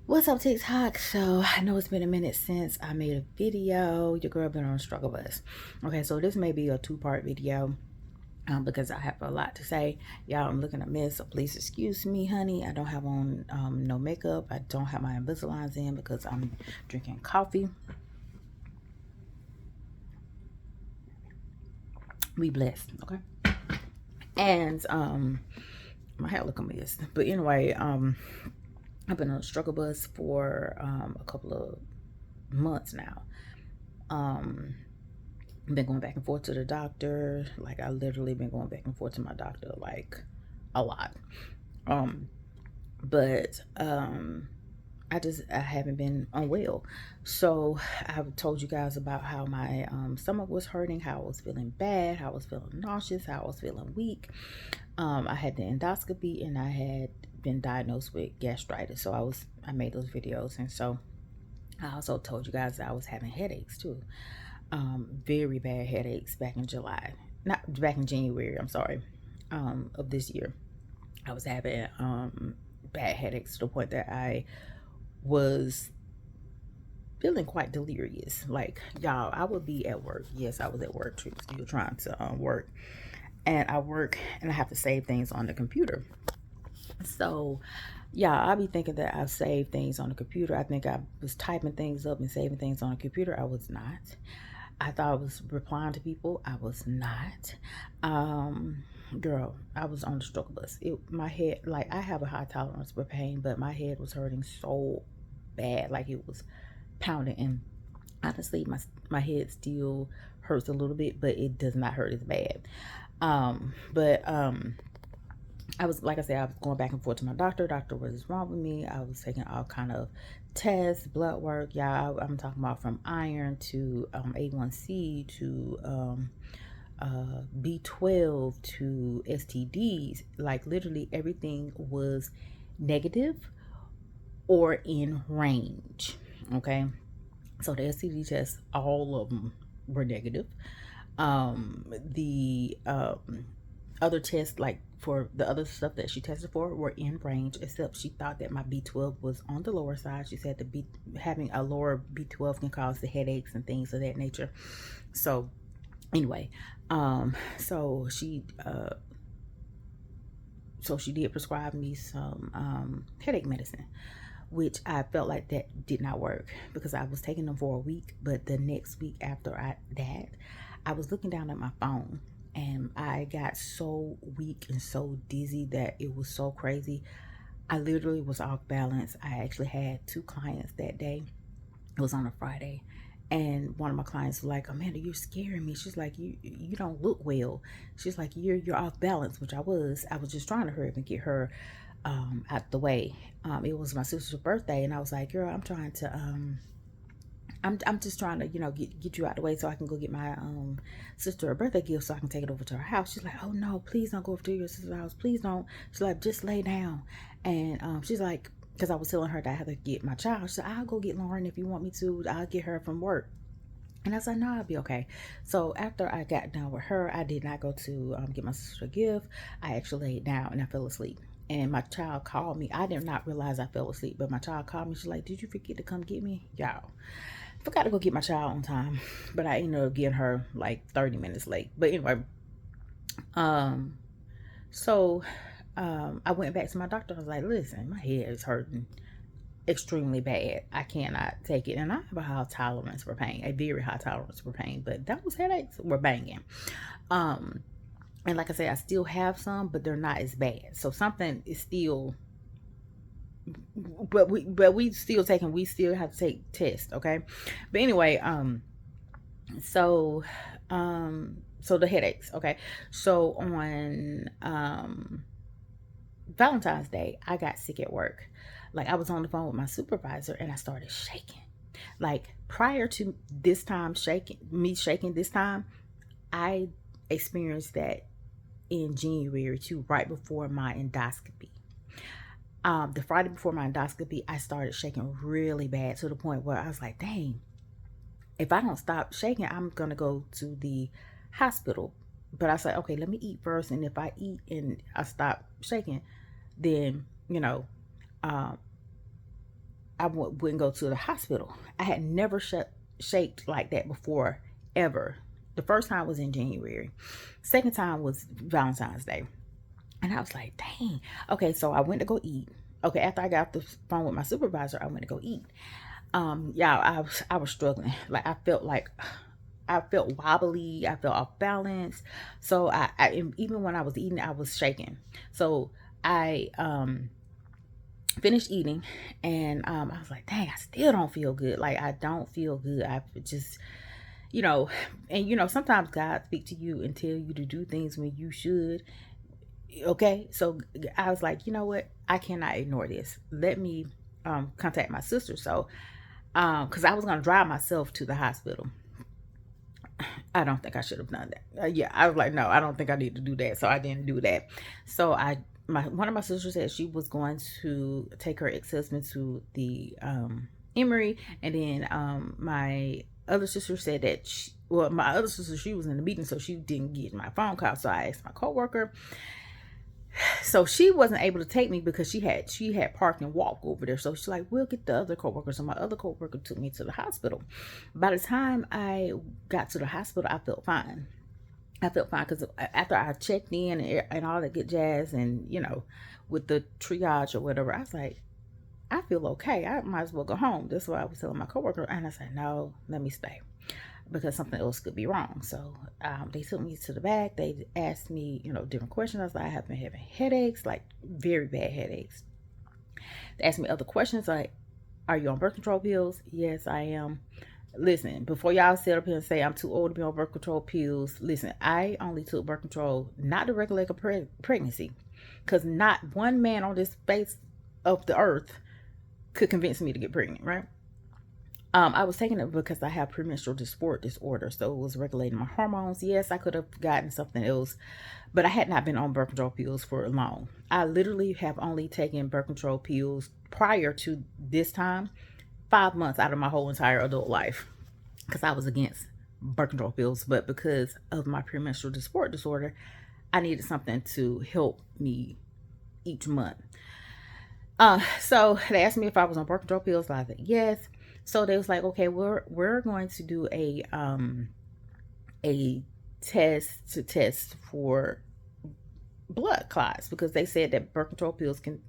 What's up, TikTok? So I know it's been a minute since I made a video. Your girl been on a struggle bus. Okay, so this may be a two-part video because I have a lot to say. Y'all, I'm looking a mess, so please excuse me, honey. I don't have on no makeup. I don't have my Invisaligns in because I'm drinking coffee. We blessed, okay? And my hair look a mess. But anyway, I've been on a struggle bus for a couple of months now. Been going back and forth to the doctor. Like, I literally been going back and forth to my doctor like a lot. But I haven't been unwell. So I've told you guys about how my stomach was hurting, how I was feeling bad, how I was feeling nauseous, how I was feeling weak. I had the endoscopy and I had been diagnosed with gastritis. So I made those videos. And so I also told you guys that I was having headaches too. Very bad headaches back in January, I'm sorry, of this year. I was having bad headaches to the point that I was feeling quite delirious. Like, y'all, I would be at work. Yes, I was at work, still trying to work. And I work and I have to save things on the computer. So, yeah, I'll be thinking that I've saved things on the computer. I think I was typing things up and saving things on the computer. I was not. I thought I was replying to people. I was not. Girl, I was on the struggle bus. My head, like, I have a high tolerance for pain, but my head was hurting so bad, like it was pounding. And honestly, my head still hurts a little bit, but it does not hurt as bad. But I was, like I said, I was going back and forth to my doctor. Doctor, what is wrong with me? I was taking all kind of tests, blood work. Yeah, I'm talking about from iron to A1C to B12 to STDs. Like, literally everything was negative or in range. Okay, so the STD tests, all of them were negative. The other tests, like for the other stuff that she tested for, were in range, except she thought that my B12 was on the lower side. She said having a lower B12 can cause the headaches and things of that nature. So anyway, so she did prescribe me some headache medicine, which I felt like that did not work because I was taking them for a week. But the next week after that, I was looking down at my phone and I got so weak and so dizzy that it was so crazy. I literally was off balance. I actually had 2 clients that day. It was on a Friday. And one of my clients was like, Amanda, you're scaring me. She's like, you don't look well. She's like, you're off balance, which I was. I was just trying to hurry up and get her out the way. It was my sister's birthday, and I was like, girl, I'm trying to I'm just trying to, get you out the way so I can go get my sister a birthday gift so I can take it over to her house. She's like, oh no, please don't go over to your sister's house. Please don't. She's like, just lay down. And she's like, because I was telling her that I had to get my child. She said, I'll go get Lauren if you want me to. I'll get her from work. And I said, no, I'll be okay. So after I got done with her, I did not go to get my sister a gift. I actually laid down and I fell asleep. And my child called me. I did not realize I fell asleep, but my child called me. She's like, did you forget to come get me? Y'all, forgot to go get my child on time, but I ended up getting her like 30 minutes late. But anyway, so I went back to my doctor. I was like, listen, my head is hurting extremely bad. I cannot take it. And I have a high tolerance for pain, a very high tolerance for pain, but those headaches were banging. And like I said, I still have some, but they're not as bad. So something is still, but we still have to take tests. Okay. But anyway, so the headaches. Okay. So on, Valentine's Day, I got sick at work. Like, I was on the phone with my supervisor and I started shaking. Like, prior to this time shaking this time, I experienced that in January too, right before my endoscopy. The Friday before my endoscopy, I started shaking really bad to the point where I was like, dang, if I don't stop shaking, I'm going to go to the hospital. But I said, okay, let me eat first. And if I eat and I stop shaking, then, wouldn't go to the hospital. I had never shaked like that before, ever. The first time was in January. Second time was Valentine's Day. And I was like, dang. Okay, so I went to go eat. Okay, after I got off the phone with my supervisor, I went to go eat. Yeah, I was struggling. I felt wobbly. I felt off balance. So even when I was eating, I was shaking. So I finished eating, and I was like, dang, I still don't feel good. Like, I don't feel good. I just, you know, and sometimes God speak to you and tell you to do things when you should. Okay, so I was like, you know what? I cannot ignore this. Let me contact my sister. So, because I was gonna drive myself to the hospital. I don't think I should have done that. Yeah, I was like, no, I don't think I need to do that. So I didn't do that. So one of my sisters said she was going to take her ex-husband to the Emory, and then my other sister said that my other sister, she was in the meeting, so she didn't get my phone call. So I asked my coworker. So she wasn't able to take me because she had parked and walked over there. So she's like, we'll get the other coworker. So my other coworker took me to the hospital. By the time I got to the hospital, I felt fine. I felt fine because after I checked in and all that good jazz, and with the triage or whatever, I was like, I feel okay. I might as well go home. That's what I was telling my coworker. And I said, no, let me stay, because something else could be wrong. So they took me to the back. They asked me, different questions. I was like, I have been having headaches, like very bad headaches. They asked me other questions like, are you on birth control pills? Yes, I am. Listen, before y'all sit up here and say I'm too old to be on birth control pills, listen, I only took birth control not to regulate a pregnancy, because not one man on this face of the earth could convince me to get pregnant, right? I was taking it because I have premenstrual disorder, so it was regulating my hormones. Yes, I could have gotten something else, but I had not been on birth control pills for long. I literally have only taken birth control pills prior to this time 5 months out of my whole entire adult life, because I was against birth control pills. But because of my premenstrual disorder, I needed something to help me each month. So they asked me if I was on birth control pills. I said yes. So they was like, okay, we're going to do a test for blood clots, because they said that birth control pills can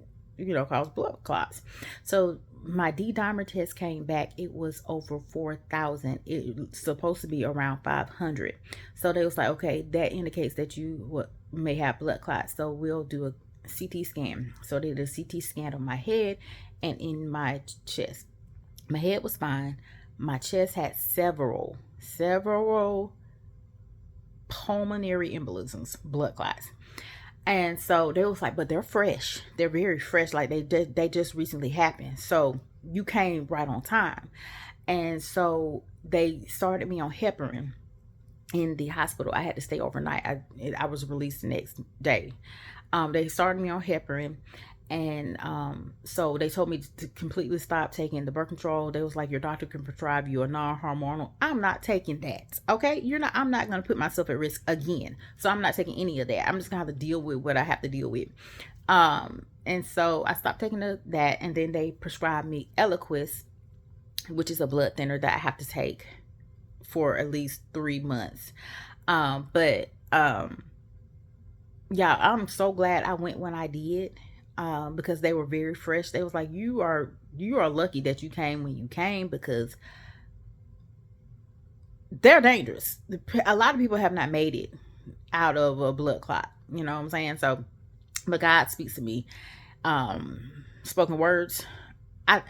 cause blood clots. So my D-dimer test came back. It was over 4,000. It's supposed to be around 500. So they was like, okay, that indicates that you may have blood clots. So we'll do a CT scan. So they did a CT scan of my head and in my chest. My head was fine. My chest had several pulmonary embolisms, blood clots. And so they was like, but they're fresh. They're very fresh. Like they just recently happened. So you came right on time. And so they started me on heparin in the hospital. I had to stay overnight. I was released the next day. They started me on heparin. And so they told me to completely stop taking the birth control. They was like, your doctor can prescribe you a non-hormonal. I'm not taking that. Okay, I'm not going to put myself at risk again. So I'm not taking any of that. I'm just going to have to deal with what I have to deal with. And so I stopped taking that, and then they prescribed me Eliquis, which is a blood thinner that I have to take for at least 3 months. Yeah, I'm so glad I went when I did. Because they were very fresh. They was like, you are lucky that you came when you came, because they're dangerous. A lot of people have not made it out of a blood clot. You know what I'm saying? So, but God speaks to me. Spoken words. I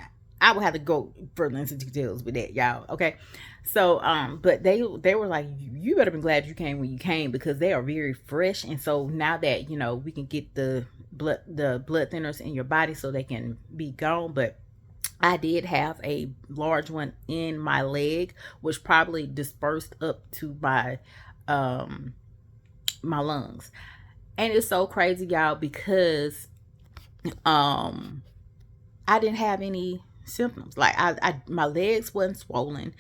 would have to go further into details with that, y'all. Okay. So, but they were like, you better be glad you came when you came, because they are very fresh. And so now that, we can get the blood thinners in your body so they can be gone. But I did have a large one in my leg, which probably dispersed up to my lungs. And it's so crazy, y'all, because I didn't have any symptoms. Like my legs wasn't swollen,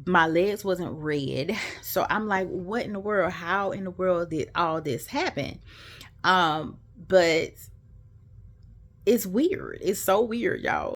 my legs wasn't red. So I'm like, what in the world? How in the world did all this happen? But it's weird. It's so weird, y'all.